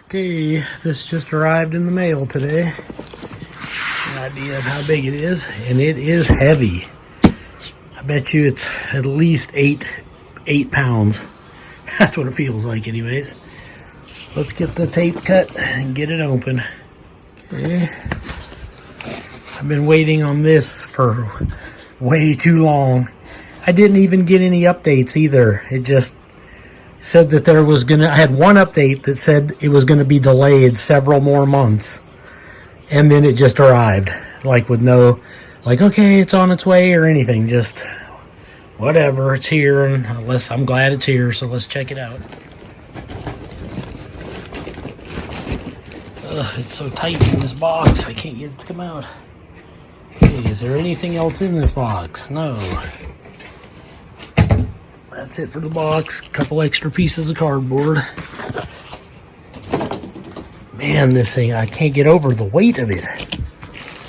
Okay, this just arrived in the mail today. An idea of how big it is, and it is heavy. I bet you it's at least eight pounds. That's what it feels like anyways. Let's get the tape cut and get it open. Okay. I've been waiting on this for way too long. I didn't even get any updates either. It just said that I had one update that said it was gonna be delayed several more months. And then it just arrived. Like with no, like, okay, it's on its way or anything. Just whatever, it's here. And I'm glad it's here, so let's check it out. Ugh, it's so tight in this box, I can't get it to come out. Okay, is there anything else in this box? No. That's it for the box. A couple extra pieces of cardboard. Man, this thing, I can't get over the weight of it.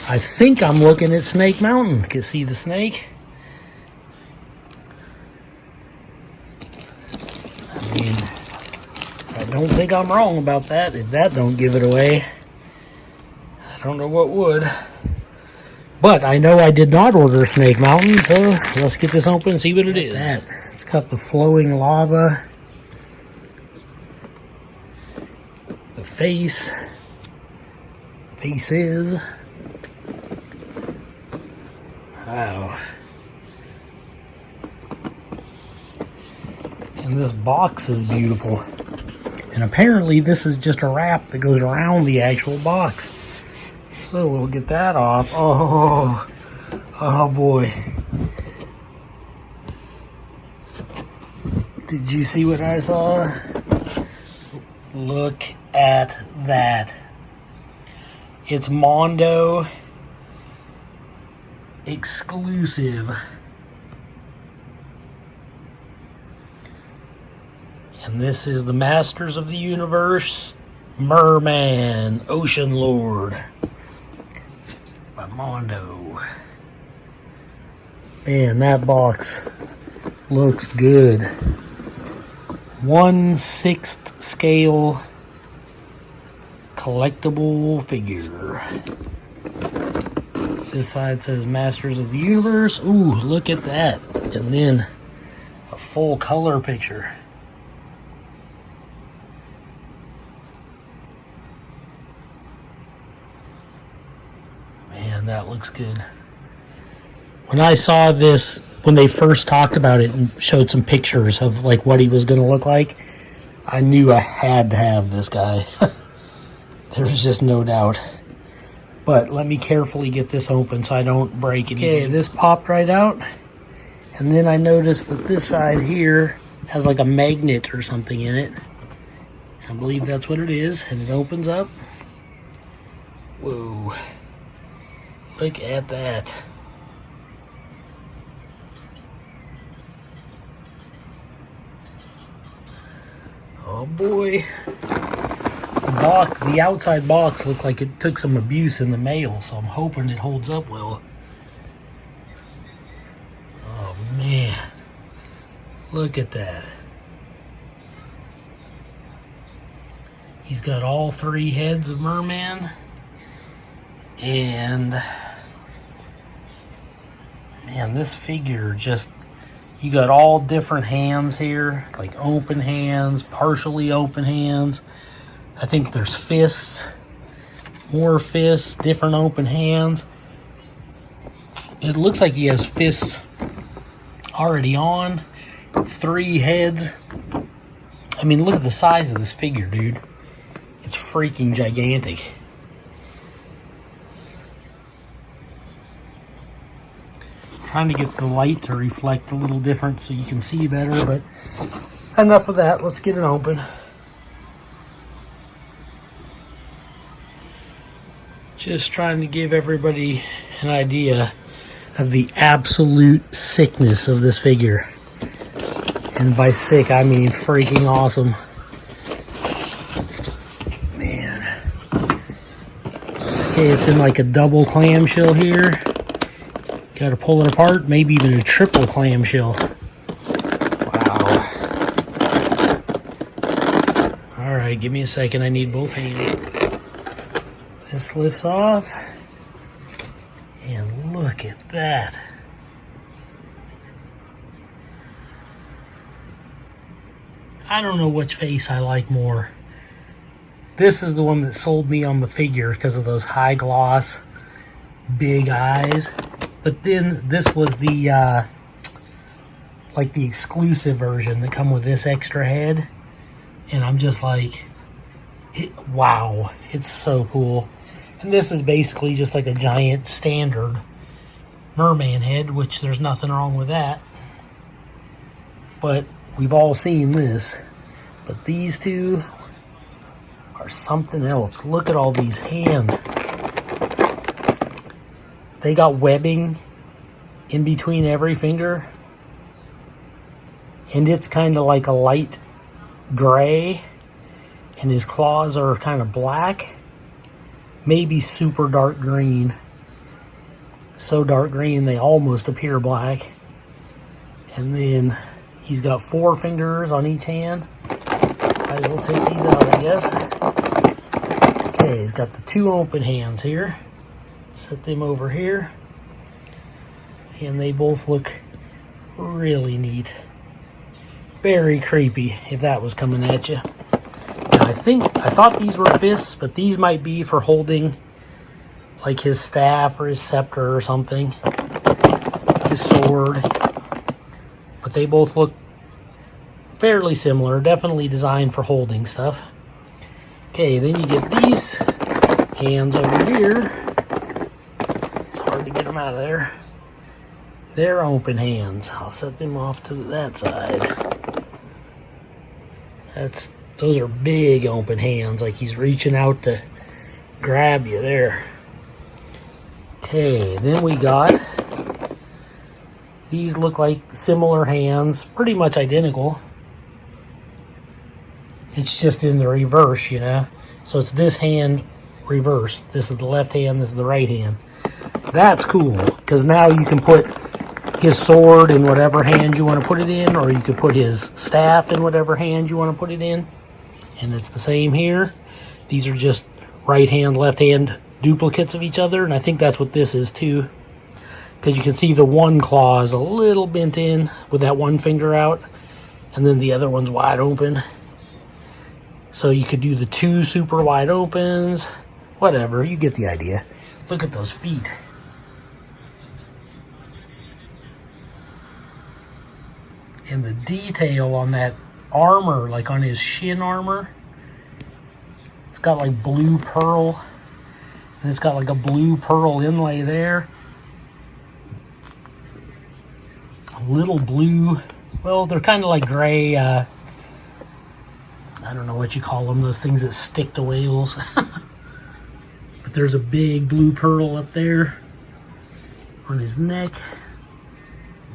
I think I'm looking at Snake Mountain. Can you see the snake? I mean, I don't think I'm wrong about that. If that don't give it away, I don't know what would. But I know I did not order Snake Mountain, so let's get this open and see what it is. It's got the flowing lava. The faces. Wow. And this box is beautiful. And apparently this is just a wrap that goes around the actual box. So we'll get that off. Oh boy. Did you see what I saw? Look at that. It's Mondo exclusive. And this is the Masters of the Universe Mer-Man, Ocean Lord by Mondo. Man, that box looks good. 1/6 scale collectible figure. This side says Masters of the Universe. Ooh, look at that. And then a full color picture. Man, that looks good. When I saw this, when they first talked about it and showed some pictures of like what he was going to look like, I knew I had to have this guy. There was just no doubt. But let me carefully get this open so I don't break anything. Okay, this popped right out. And then I noticed that this side here has like a magnet or something in it. I believe that's what it is. And it opens up. Whoa. Look at that. Oh boy. The outside box looked like it took some abuse in the mail, so I'm hoping it holds up well. Oh man. Look at that. He's got all 3 heads of Mer-Man. And man, this figure just, you got all different hands here, like open hands, partially open hands. I think there's fists, more fists, different open hands. It looks like he has fists already on, 3 heads. I mean, look at the size of this figure, dude. It's freaking gigantic. Trying to get the light to reflect a little different so you can see better, but enough of that. Let's get it open. Just trying to give everybody an idea of the absolute sickness of this figure. And by sick, I mean freaking awesome. Man. Okay, it's in like a double clamshell here. Got to pull it apart, maybe even a triple clamshell. Wow. All right, Alright, give me a second. I need both hands. This lifts off. And look at that. I don't know which face I like more. This is the one that sold me on the figure because of those high gloss, big eyes. But then this was the, like the exclusive version that come with this extra head. And I'm just like, wow, it's so cool. And this is basically just like a giant standard Mer-Man head, which there's nothing wrong with that. But we've all seen this. But these two are something else. Look at all these hands. They got webbing in between every finger. And it's kind of like a light gray. And his claws are kind of black. Maybe super dark green. So dark green they almost appear black. And then he's got 4 fingers on each hand. Might as well take these out, I guess. Okay, he's got the 2 open hands here. Set them over here. And they both look really neat. Very creepy if that was coming at you. I thought these were fists, but these might be for holding like his staff or his scepter or something. His sword. But they both look fairly similar. Definitely designed for holding stuff. Okay, then you get these hands over here. It's hard to get them out of there. They're open hands. I'll set them off to that side. Those are big open hands, like he's reaching out to grab you there. Okay, then we got, these look like similar hands, pretty much identical. It's just in the reverse, you know. So it's this hand reversed. This is the left hand, this is the right hand. That's cool, because now you can put his sword in whatever hand you want to put it in, or you could put his staff in whatever hand you want to put it in. And it's the same here. These are just right hand, left hand duplicates of each other. And I think that's what this is too. Because you can see the one claw is a little bent in with that one finger out. And then the other one's wide open. So you could do the 2 super wide opens. Whatever, you get the idea. Look at those feet. And the detail on that armor, like on his shin armor, it's got like blue pearl, and it's got like a blue pearl inlay there, a little blue, well, they're kind of like gray, I don't know what you call them, those things that stick to whales. But there's a big blue pearl up there on his neck.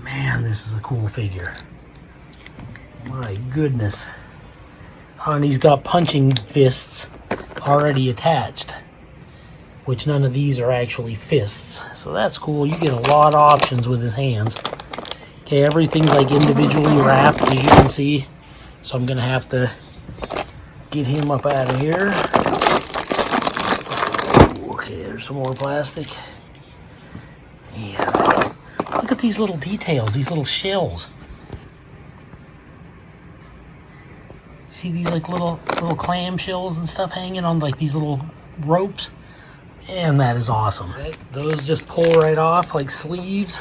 Man, this is a cool figure. My goodness. Oh, and he's got punching fists already attached, which none of these are actually fists. So that's cool. You get a lot of options with his hands. Okay, everything's like individually wrapped, as you can see. So I'm going to have to get him up out of here. Okay, there's some more plastic. Yeah. Look at these little details, these little shells. See these like little clam shells and stuff hanging on like these little ropes? And that is awesome. Those just pull right off like sleeves.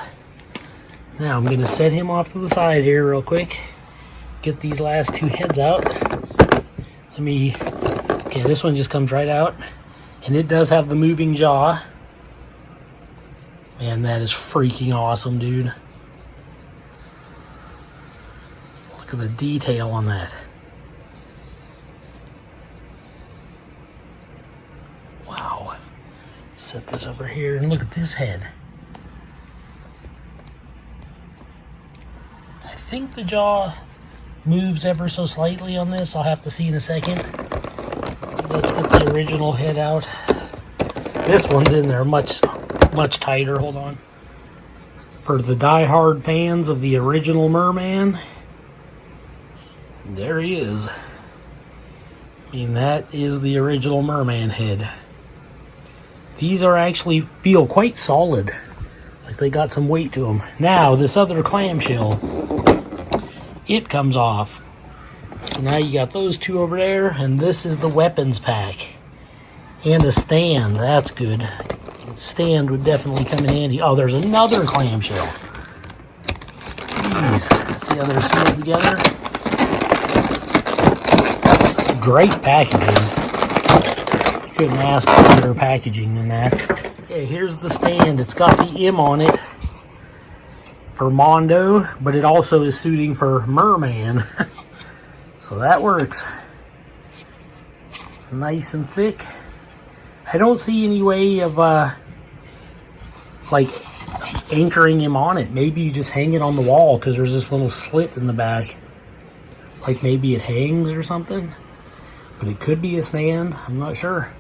Now I'm gonna set him off to the side here real quick. Get these last 2 heads out. Okay, this one just comes right out. And it does have the moving jaw. Man, that is freaking awesome, dude. Look at the detail on that. Wow. Set this over here and look at this head. I think the jaw moves ever so slightly on this. I'll have to see in a second. Let's get the original head out. This one's in there much tighter. Hold on. For the die-hard fans of the original Mer-Man, there he is. I mean, that is the original Mer-Man head. These are actually feel quite solid. Like they got some weight to them. Now, this other clamshell, it comes off. So now you got those two over there, and this is the weapons pack. And a stand, that's good. The stand would definitely come in handy. Oh, there's another clamshell. Jeez, see how they're sealed together? Great packaging. Couldn't ask for better packaging than that. Okay, here's the stand. It's got the M on it for Mondo, but it also is suiting for Mer-Man. So that works. Nice and thick. I don't see any way of like anchoring him on it. Maybe you just hang it on the wall because there's this little slit in the back. Like maybe it hangs or something. But it could be a stand. I'm not sure.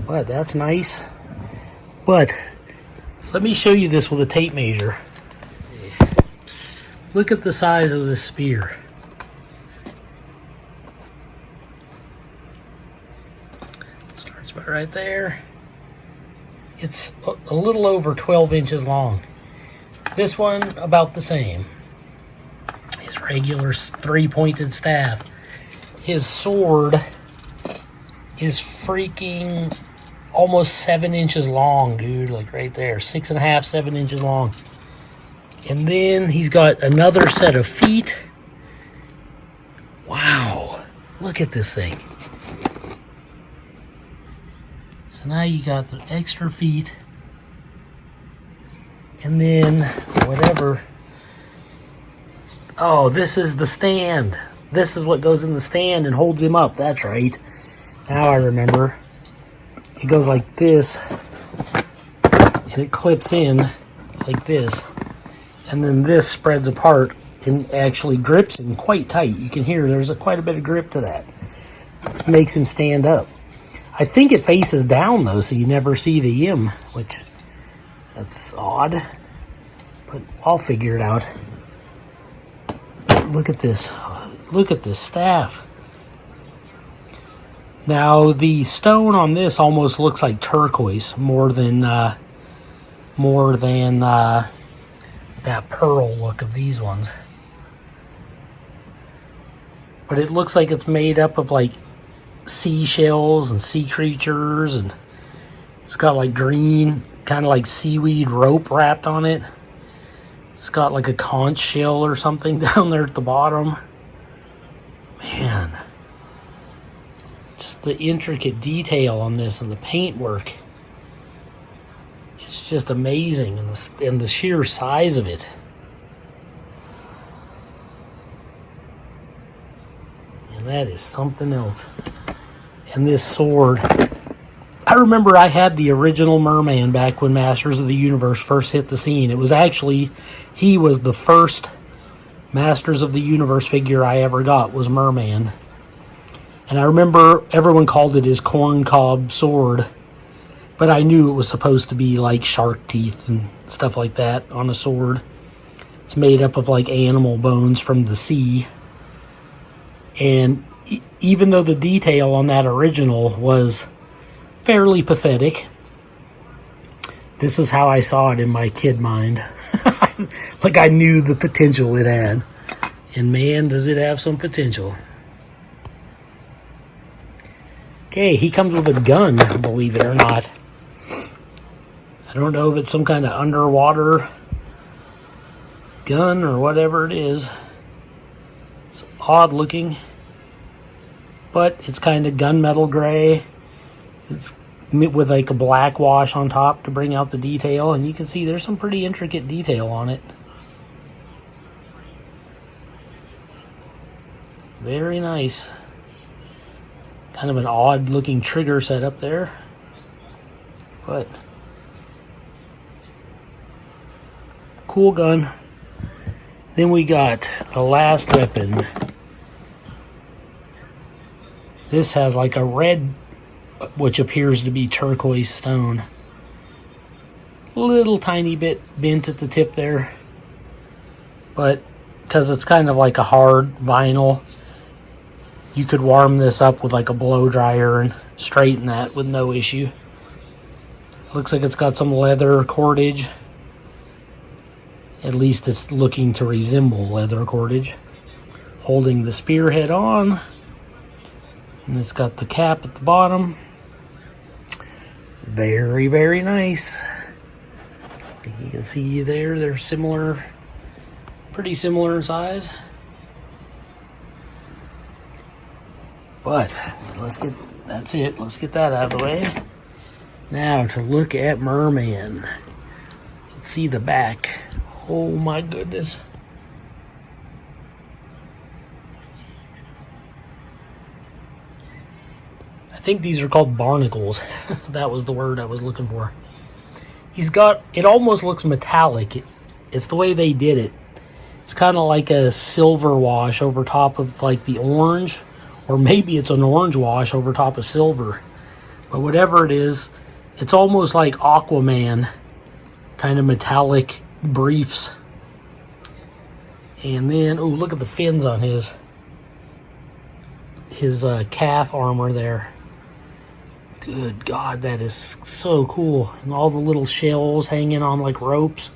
But that's nice. But let me show you this with a tape measure. Look at the size of this spear. Starts about right there. It's a little over 12 inches long. This one about the same. His regular 3-pointed staff. His sword is freaking almost 7 inches long, dude. Like right there, 6.5, 7 inches long. And then he's got another set of feet. Wow, look at this thing. So now you got the extra feet. And then whatever. Oh, this is the stand. This is what goes in the stand and holds him up. That's right. Now I remember. It goes like this. And it clips in like this. And then this spreads apart and actually grips him quite tight. You can hear there's quite a bit of grip to that. This makes him stand up. I think it faces down though, so you never see the M, which that's odd. But I'll figure it out. Look at this. Look at this staff. Now the stone on this almost looks like turquoise more than that pearl look of these ones. But it looks like it's made up of like seashells and sea creatures, and it's got like green, kind of like seaweed rope wrapped on it. It's got like a conch shell or something down there at the bottom. Man, just the intricate detail on this and the paintwork. It's just amazing, and the sheer size of it. And that is something else. And this sword. I remember I had the original Mer-Man back when Masters of the Universe first hit the scene. It was actually, he was the first Masters of the Universe figure I ever got, was Mer-Man. And I remember everyone called it his corncob sword. But I knew it was supposed to be like shark teeth and stuff like that on a sword. It's made up of like animal bones from the sea. And even though the detail on that original was fairly pathetic, this is how I saw it in my kid mind. Like I knew the potential it had. And man, does it have some potential. Okay, he comes with a gun, believe it or not. I don't know if it's some kind of underwater gun or whatever it is. It's odd looking, but it's kind of gunmetal gray. It's with like a black wash on top to bring out the detail, and you can see there's some pretty intricate detail on it. Very nice. Kind of an odd looking trigger setup there, but cool gun. Then we got the last weapon. This has like a red, which appears to be turquoise stone. Little tiny bit bent at the tip there, but because it's kind of like a hard vinyl, you could warm this up with like a blow dryer and straighten that with no issue. Looks like it's got some leather cordage. At least it's looking to resemble leather cordage. Holding the spearhead on. And it's got the cap at the bottom. Very, very nice. You can see there, they're similar, pretty similar in size. But that's it. Let's get that out of the way. Now to look at Mer-Man. Let's see the back. Oh my goodness. I think these are called barnacles. That was the word I was looking for. He's got, it almost looks metallic. It's the way they did it. It's kind of like a silver wash over top of like the orange. Or maybe it's an orange wash over top of silver. But whatever it is, it's almost like Aquaman. Kind of metallic briefs. And then, oh, look at the fins on his calf armor there. Good God, that is so cool. And all the little shells hanging on like ropes.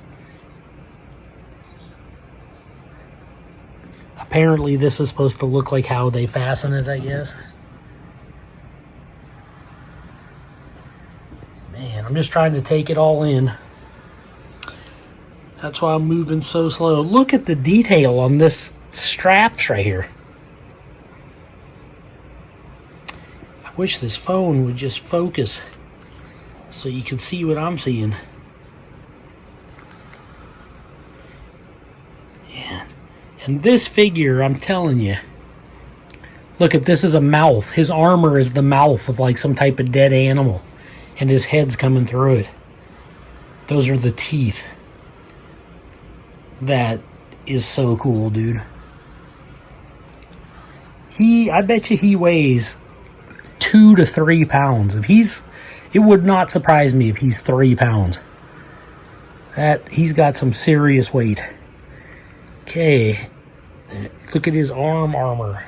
Apparently this is supposed to look like how they fasten it, I guess. Man, I'm just trying to take it all in. That's why I'm moving so slow. Look at the detail on this straps right here. I wish this phone would just focus so you can see what I'm seeing. Man. And this figure, I'm telling you, look at this is a mouth. His armor is the mouth of like some type of dead animal. And his head's coming through it. Those are the teeth. That is so cool, dude. I bet you he weighs 2 to 3 pounds. It would not surprise me if he's 3 pounds. He's got some serious weight. Okay, look at his arm armor.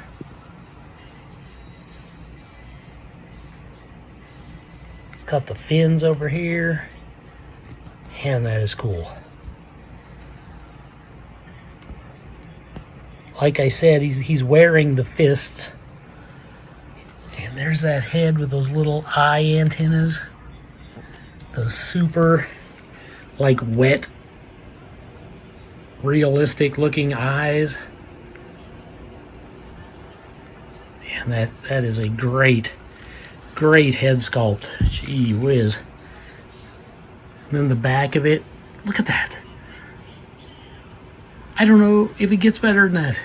He's got the fins over here. And that is cool. Like I said, he's wearing the fists. And there's that head with those little eye antennas. Those super, like, wet, realistic looking eyes. Man, that is a great head sculpt. Gee whiz. And then the back of it, look at that. I don't know if it gets better than that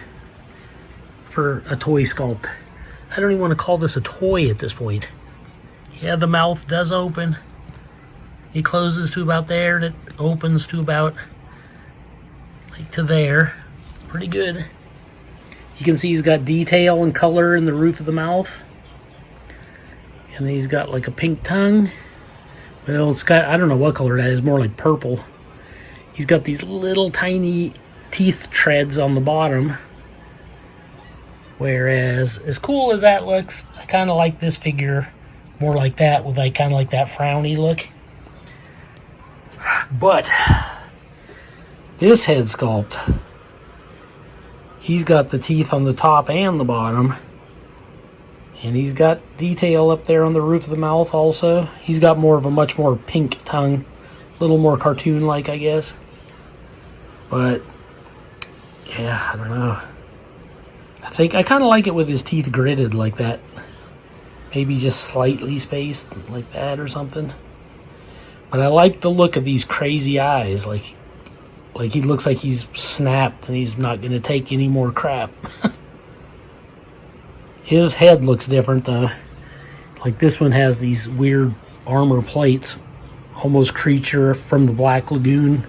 for a toy sculpt. I don't even want to call this a toy at this point. Yeah, the mouth does open. It closes to about there, and it opens to about like to there. Pretty good. You can see he's got detail and color in the roof of the mouth. And then he's got like a pink tongue. Well, it's got, I don't know what color that is, more like purple. He's got these little tiny teeth treads on the bottom. Whereas, as cool as that looks, I kind of like this figure more like that, with like kind of like that frowny look. But this head sculpt, he's got the teeth on the top and the bottom. And he's got detail up there on the roof of the mouth also. He's got more of a much more pink tongue. A little more cartoon-like, I guess. But, yeah, I don't know. I kind of like it with his teeth gritted like that. Maybe just slightly spaced like that or something. But I like the look of these crazy eyes. Like he looks like he's snapped and he's not going to take any more crap. His head looks different though. Like this one has these weird armor plates. Almost Creature from the Black Lagoon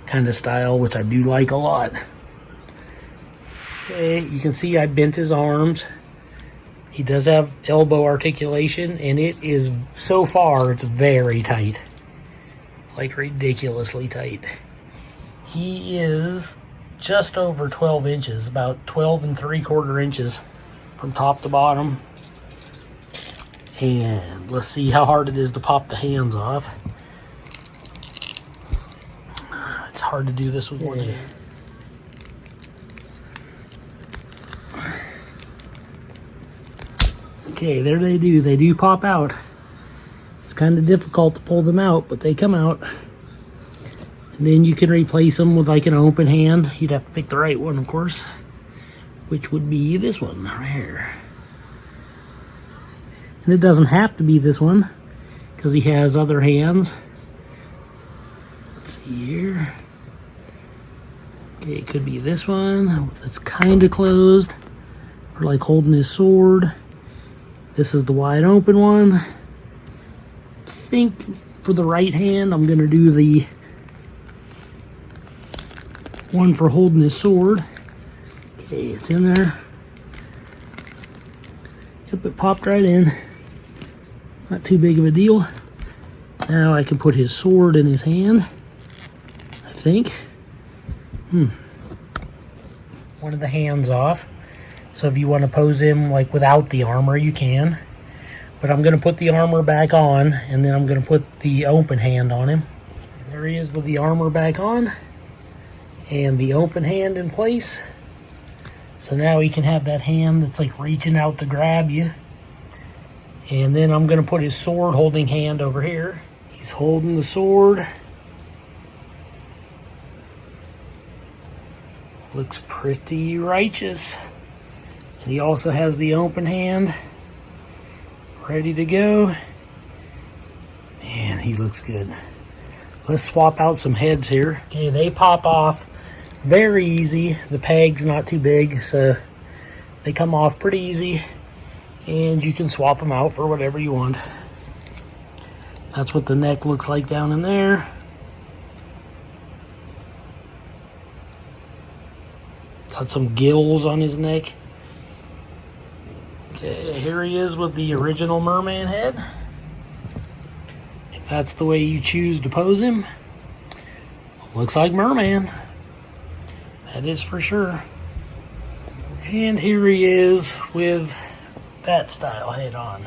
kind of style, which I do like a lot. Okay, you can see I bent his arms. He does have elbow articulation, and it is, so far, it's very tight. Like ridiculously tight. He is just over 12 inches, about 12 3/4 inches from top to bottom. And let's see how hard it is to pop the hands off. It's hard to do this with one hand. Okay, there they do. They do pop out. It's kind of difficult to pull them out, but they come out. And then you can replace them with like an open hand. You'd have to pick the right one, of course, which would be this one right here. And it doesn't have to be this one because he has other hands. Let's see here. Okay, it could be this one. It's kind of closed, or like holding his sword. This is the wide open one. I think for the right hand, I'm gonna do the one for holding his sword. Okay, it's in there. Yep, it popped right in. Not too big of a deal. Now I can put his sword in his hand, I think. One of the hands off. So if you want to pose him like without the armor, you can. But I'm going to put the armor back on, and then I'm going to put the open hand on him. There he is with the armor back on and the open hand in place. So now he can have that hand that's like reaching out to grab you. And then I'm going to put his sword holding hand over here. He's holding the sword. Looks pretty righteous. And he also has the open hand ready to go. Man, he looks good. Let's swap out some heads here. Okay, they pop off very easy. The peg's not too big, so they come off pretty easy. And you can swap them out for whatever you want. That's what the neck looks like down in there. Got some gills on his neck. Okay, here he is with the original Mer-Man head. If that's the way you choose to pose him. Looks like Mer-Man. That is for sure. And here he is with that style head on,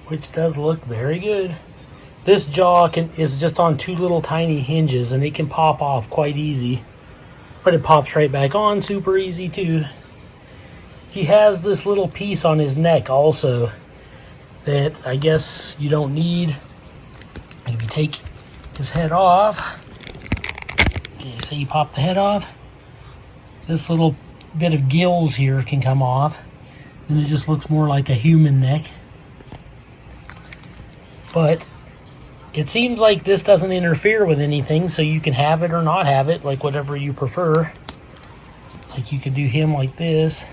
which does look very good. This jaw is just on two little tiny hinges, and it can pop off quite easy, but it pops right back on super easy too. He has this little piece on his neck also that I guess you don't need. If you take his head off, okay, so you pop the head off, this little bit of gills here can come off, and it just looks more like a human neck. But it seems like this doesn't interfere with anything, so you can have it or not have it, like whatever you prefer. Like you could do him like this.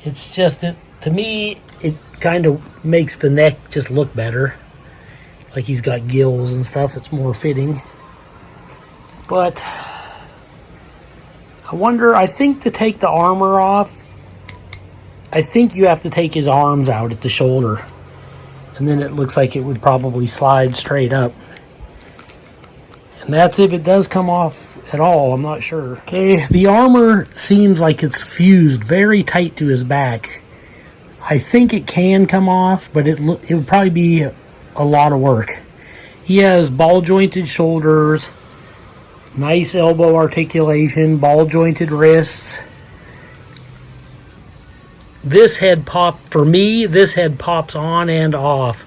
It's just that to me it kind of makes the neck just look better, like he's got gills and stuff. It's more fitting. But I wonder, I think to take the armor off, I think you have to take his arms out at the shoulder. And then it looks like it would probably slide straight up. And that's if it does come off at all, I'm not sure. Okay, the armor seems like it's fused very tight to his back. I think it can come off, but it would probably be a lot of work. He has ball jointed shoulders, nice elbow articulation, ball jointed wrists. This head for me, this head pops on and off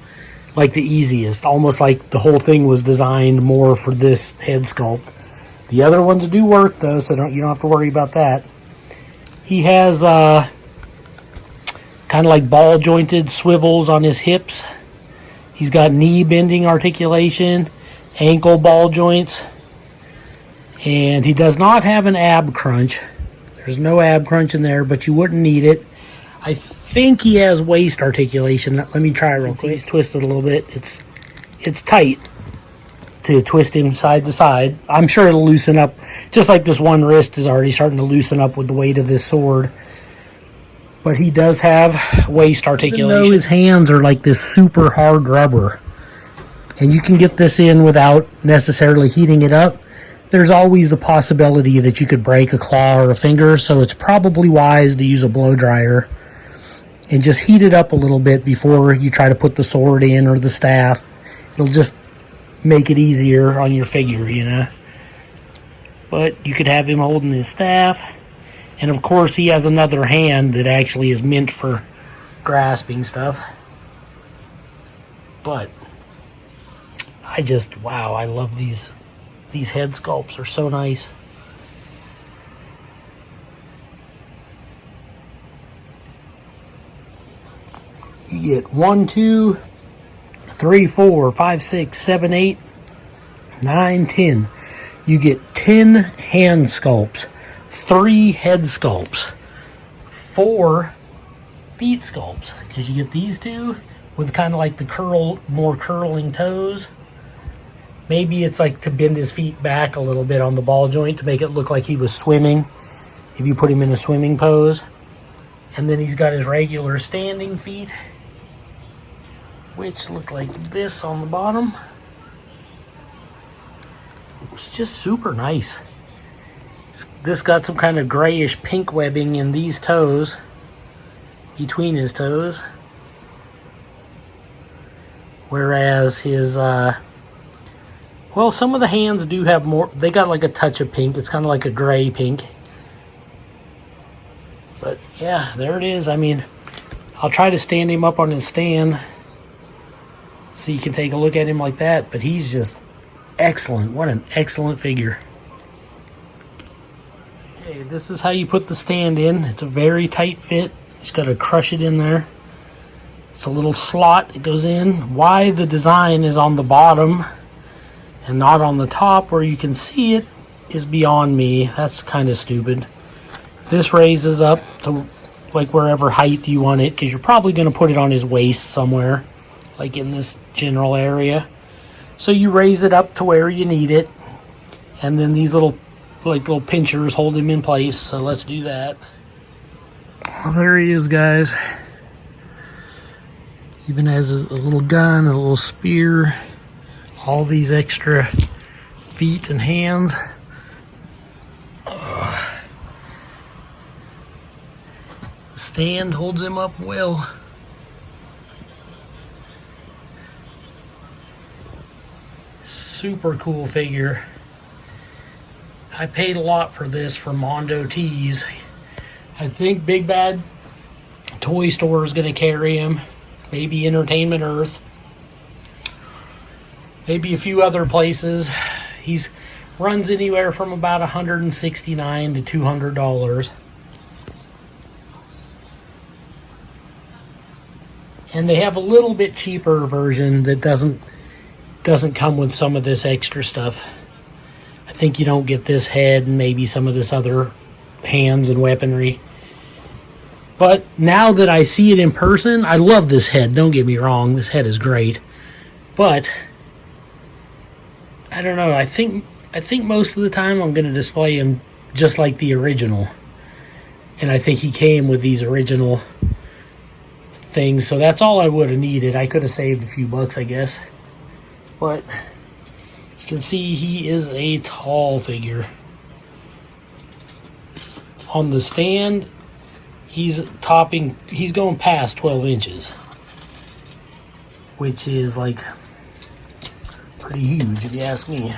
like the easiest. Almost like the whole thing was designed more for this head sculpt. The other ones do work though, so you don't have to worry about that. He has kind of like ball jointed swivels on his hips. He's got knee bending articulation, ankle ball joints. And he does not have an ab crunch. There's no ab crunch in there, but you wouldn't need it. I think he has waist articulation. Let me try real quick. He's twisted a little bit. It's tight to twist him side to side. I'm sure it'll loosen up, just like this one wrist is already starting to loosen up with the weight of this sword. But he does have waist articulation. Even though his hands are like this super hard rubber, and you can get this in without necessarily heating it up, there's always the possibility that you could break a claw or a finger, so it's probably wise to use a blow dryer and just heat it up a little bit before you try to put the sword in or the staff. It'll just make it easier on your figure, you know. But you could have him holding his staff, and of course he has another hand that actually is meant for grasping stuff. But wow, I love these head sculpts. Are so nice. You get 1, 2, 3, 4, 5, 6, 7, 8, 9, 10. You get 10 hand sculpts, 3 head sculpts, 4 feet sculpts, because you get these 2 with kind of like the more curling toes. Maybe it's like to bend his feet back a little bit on the ball joint to make it look like he was swimming, if you put him in a swimming pose. And then he's got his regular standing feet, which look like this on the bottom. It's just super nice. This got some kind of grayish pink webbing in these toes, between his toes. Whereas his, well, some of the hands do have more, they got like a touch of pink. It's kind of like a gray pink. But yeah, there it is. I mean, I'll try to stand him up on his stand so you can take a look at him like that. But he's just excellent. What an excellent figure. Okay, this is how you put the stand in. It's a very tight fit. Just got to crush it in there. It's a little slot it goes in. Why the design is on the bottom and not on the top where you can see it is beyond me. That's kind of stupid. This raises up to like wherever height you want it, because you're probably going to put it on his waist somewhere, like in this general area. So you raise it up to where you need it, and then these little pinchers hold him in place. So let's do that. Well, there he is, guys. Even has a little gun, a little spear, all these extra feet and hands. The stand holds him up well. Super cool figure. I paid a lot for this from Mondo Tees. I think Big Bad Toy Store is going to carry him. Maybe Entertainment Earth. Maybe a few other places. He's runs anywhere from about $169 to $200. And they have a little bit cheaper version that doesn't come with some of this extra stuff. I think you don't get this head and maybe some of this other hands and weaponry. But now that I see it in person, I love this head. Don't get me wrong, this head is great. But I don't know, I think most of the time I'm going to display him just like the original. And I think he came with these original things, so that's all I would have needed. I could have saved a few bucks, I guess. But you can see he is a tall figure. On the stand, he's going past 12 inches, which is like pretty huge if you ask me.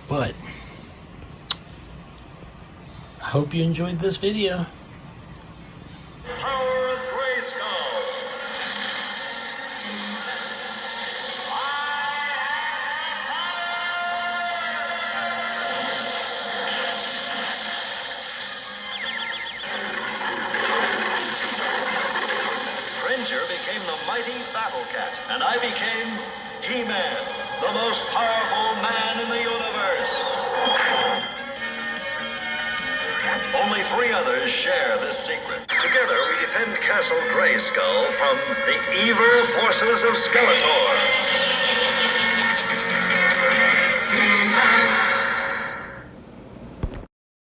But I hope you enjoyed this video. Became the mighty Battle Cat, and I became He-Man, the most powerful man in the universe. Only 3 others share this secret. Together we defend Castle Grayskull from the evil forces of Skeletor.